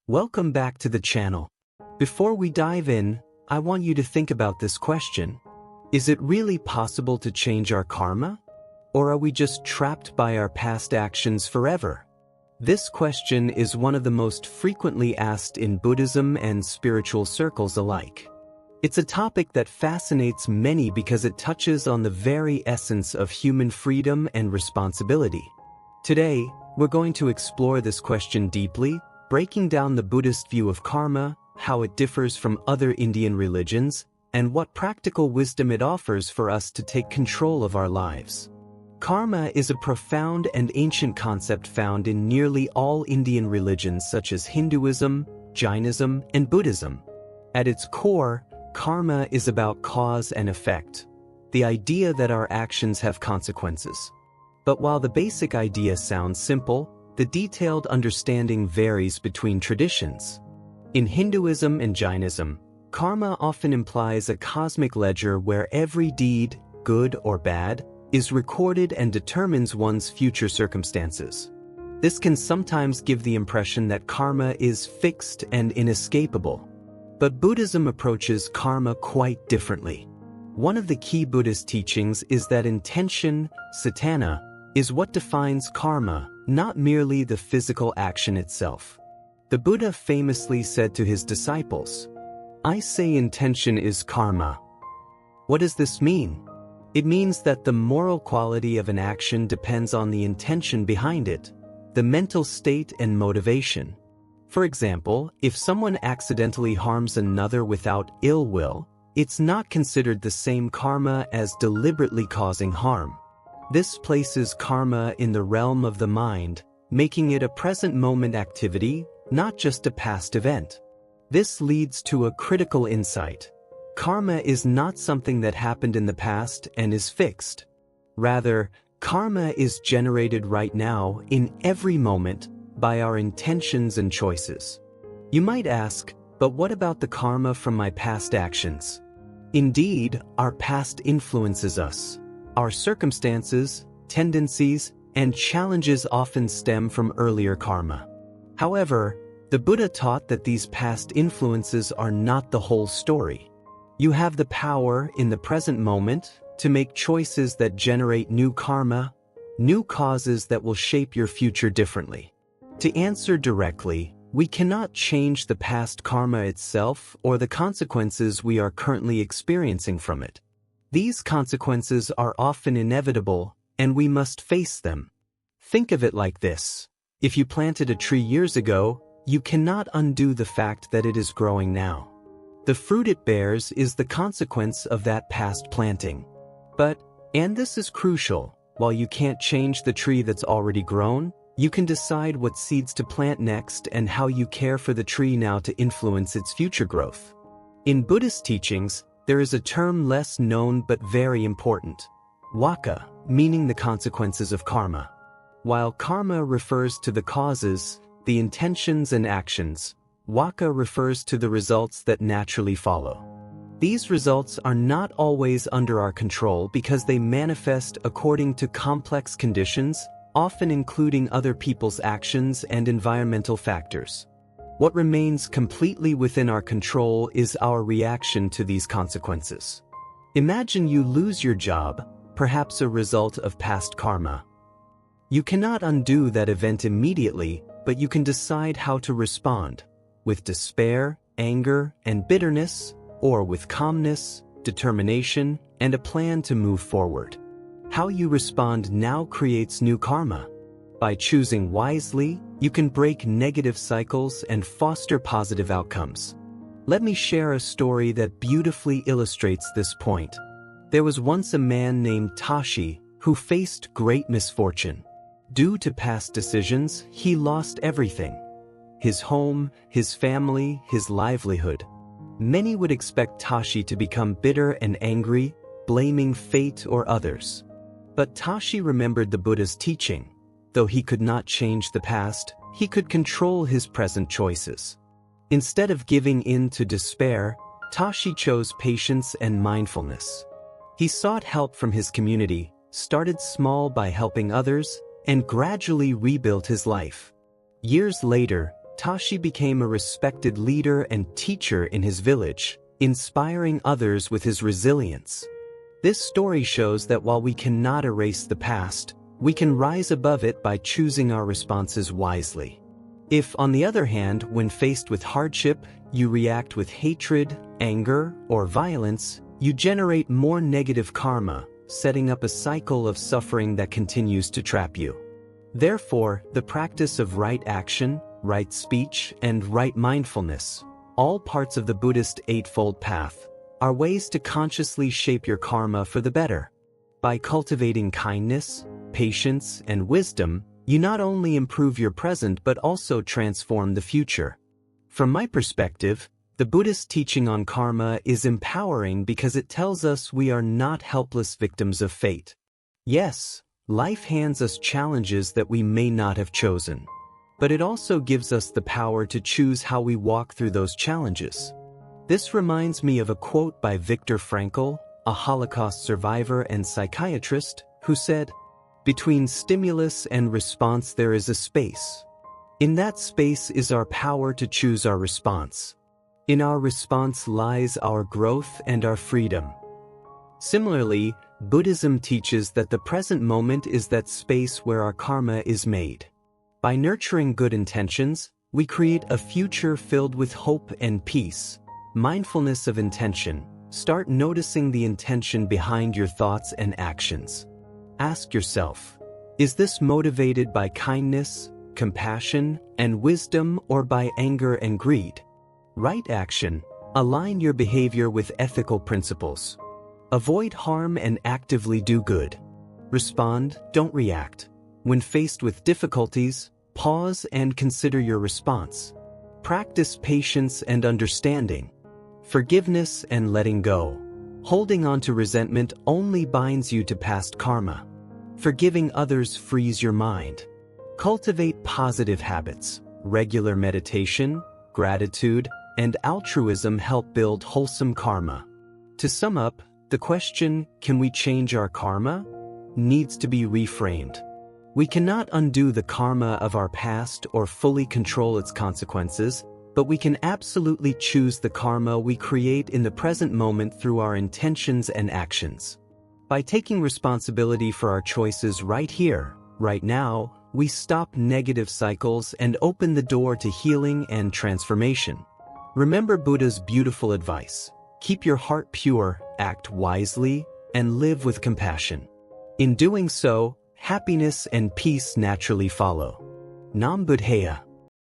Welcome back to the channel. Before we dive in, I want you to think about this question. Is it really possible to change our karma? Or are we just trapped by our past actions forever? This question is one of the most frequently asked in Buddhism and spiritual circles alike. It's a topic that fascinates many because it touches on the very essence of human freedom and responsibility. Today, we're going to explore this question deeply, breaking down the Buddhist view of karma, how it differs from other Indian religions, and what practical wisdom it offers for us to take control of our lives. Karma is a profound and ancient concept found in nearly all Indian religions such as Hinduism, Jainism, and Buddhism. At its core, karma is about cause and effect, the idea that our actions have consequences. But while the basic idea sounds simple, the detailed understanding varies between traditions. In Hinduism and Jainism, karma often implies a cosmic ledger where every deed, good or bad, is recorded and determines one's future circumstances. This can sometimes give the impression that karma is fixed and inescapable. But Buddhism approaches karma quite differently. One of the key Buddhist teachings is that intention, cetana, is what defines karma, not merely the physical action itself. The Buddha famously said to his disciples, "I say intention is karma." What does this mean? It means that the moral quality of an action depends on the intention behind it, the mental state and motivation. For example, if someone accidentally harms another without ill will, it's not considered the same karma as deliberately causing harm. This places karma in the realm of the mind, making it a present-moment activity, not just a past event. This leads to a critical insight. Karma is not something that happened in the past and is fixed. Rather, karma is generated right now, in every moment, by our intentions and choices. You might ask, but what about the karma from my past actions? Indeed, our past influences us. Our circumstances, tendencies, and challenges often stem from earlier karma. However, the Buddha taught that these past influences are not the whole story. You have the power in the present moment to make choices that generate new karma, new causes that will shape your future differently. To answer directly, we cannot change the past karma itself or the consequences we are currently experiencing from it. These consequences are often inevitable, and we must face them. Think of it like this. If you planted a tree years ago, you cannot undo the fact that it is growing now. The fruit it bears is the consequence of that past planting. But, and this is crucial, while you can't change the tree that's already grown, you can decide what seeds to plant next and how you care for the tree now to influence its future growth. In Buddhist teachings, there is a term less known but very important. Vaka, meaning the consequences of karma. While karma refers to the causes, the intentions and actions, vaka refers to the results that naturally follow. These results are not always under our control because they manifest according to complex conditions, often including other people's actions and environmental factors. What remains completely within our control is our reaction to these consequences. Imagine you lose your job, perhaps a result of past karma. You cannot undo that event immediately, but you can decide how to respond, with despair, anger, and bitterness, or with calmness, determination, and a plan to move forward. How you respond now creates new karma. By choosing wisely, you can break negative cycles and foster positive outcomes. Let me share a story that beautifully illustrates this point. There was once a man named Tashi who faced great misfortune. Due to past decisions, he lost everything: his home, his family, his livelihood. Many would expect Tashi to become bitter and angry, blaming fate or others. But Tashi remembered the Buddha's teaching. Though he could not change the past, he could control his present choices. Instead of giving in to despair, Tashi chose patience and mindfulness. He sought help from his community, started small by helping others, and gradually rebuilt his life. Years later, Tashi became a respected leader and teacher in his village, inspiring others with his resilience. This story shows that while we cannot erase the past, we can rise above it by choosing our responses wisely. If, on the other hand, when faced with hardship, you react with hatred, anger, or violence, you generate more negative karma, setting up a cycle of suffering that continues to trap you. Therefore, the practice of right action, right speech, and right mindfulness, all parts of the Buddhist Eightfold Path, are ways to consciously shape your karma for the better. By cultivating kindness, patience, and wisdom, you not only improve your present but also transform the future. From my perspective, the Buddhist teaching on karma is empowering because it tells us we are not helpless victims of fate. Yes, life hands us challenges that we may not have chosen, but it also gives us the power to choose how we walk through those challenges. This reminds me of a quote by Viktor Frankl, a Holocaust survivor and psychiatrist, who said, "Between stimulus and response there is a space. In that space is our power to choose our response. In our response lies our growth and our freedom." Similarly, Buddhism teaches that the present moment is that space where our karma is made. By nurturing good intentions, we create a future filled with hope and peace. Mindfulness of intention. Start noticing the intention behind your thoughts and actions. Ask yourself, is this motivated by kindness, compassion, and wisdom, or by anger and greed? Right action. Align your behavior with ethical principles. Avoid harm and actively do good. Respond, don't react. When faced with difficulties, pause and consider your response. Practice patience and understanding. Forgiveness and letting go. Holding on to resentment only binds you to past karma. Forgiving others frees your mind. Cultivate positive habits. Regular meditation, gratitude, and altruism help build wholesome karma. To sum up, the question, can we change our karma, needs to be reframed. We cannot undo the karma of our past or fully control its consequences, but we can absolutely choose the karma we create in the present moment through our intentions and actions. By taking responsibility for our choices right here, right now, we stop negative cycles and open the door to healing and transformation. Remember Buddha's beautiful advice: keep your heart pure, act wisely, and live with compassion. In doing so, happiness and peace naturally follow. Nam Buddhaya.